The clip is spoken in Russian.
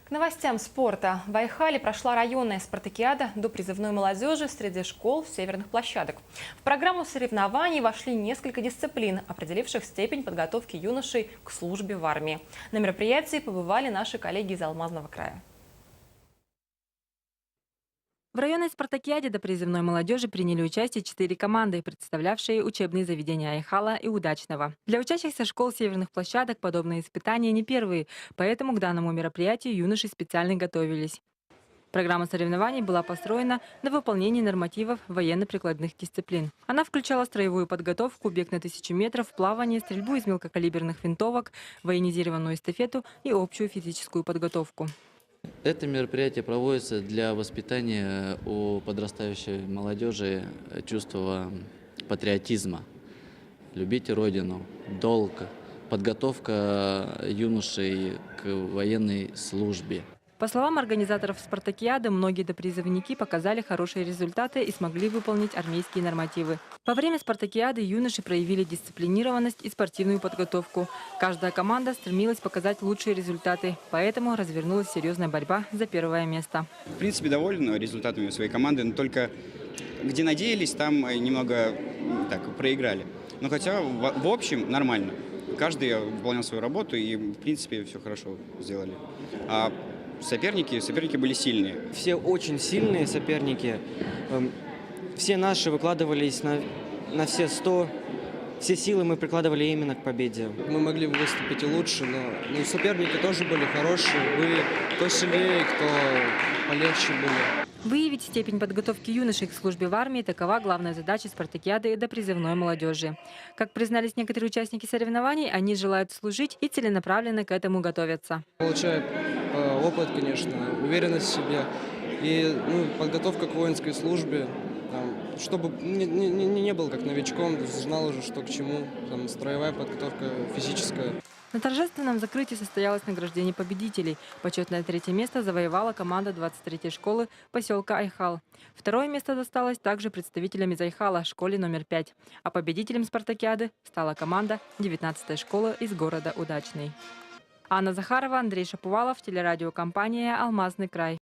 К новостям спорта. В Айхале прошла районная спартакиада до призывной молодежи среди школ северных площадок. В программу соревнований вошли несколько дисциплин, определивших степень подготовки юношей к службе в армии. На мероприятии побывали наши коллеги из Алмазного края. В районной спартакиаде до призывной молодежи приняли участие 4 команды, представлявшие учебные заведения Айхала и Удачного. Для учащихся школ северных площадок подобные испытания не первые, поэтому к данному мероприятию юноши специально готовились. Программа соревнований была построена на выполнении нормативов военно-прикладных дисциплин. Она включала строевую подготовку, бег на 1000 метров, плавание, стрельбу из мелкокалиберных винтовок, военизированную эстафету и общую физическую подготовку. Это мероприятие проводится для воспитания у подрастающей молодежи чувства патриотизма, любить Родину, долг, подготовка юношей к военной службе. По словам организаторов спартакиады, многие допризывники показали хорошие результаты и смогли выполнить армейские нормативы. Во время спартакиады юноши проявили дисциплинированность и спортивную подготовку. Каждая команда стремилась показать лучшие результаты, поэтому развернулась серьезная борьба за первое место. В принципе, доволен результатами своей команды, но только где надеялись, там немного так проиграли. Но хотя в общем нормально. Каждый выполнял свою работу и, в принципе, все хорошо сделали. А соперники были сильные. Все очень сильные соперники. Все наши выкладывались на все 100. Все силы мы прикладывали именно к победе. Мы могли выступить и лучше, но соперники тоже были хорошие. Были кто сильнее, кто полегче были. Выявить степень подготовки юношей к службе в армии – такова главная задача спартакиады до призывной молодежи. Как признались некоторые участники соревнований, они желают служить и целенаправленно к этому готовятся. Получаю опыт, конечно, уверенность в себе и подготовка к воинской службе, чтобы не был как новичком, знал уже, что к чему, строевая подготовка, физическая. На торжественном закрытии состоялось награждение победителей. Почетное 3-е место завоевала команда 23-й школы поселка Айхал. 2-е место досталось также представителям из Айхала, школе номер 5. А победителем спартакиады стала команда 19-й школы из города Удачный. Анна Захарова, Андрей Шаповалов, телерадиокомпания «Алмазный край».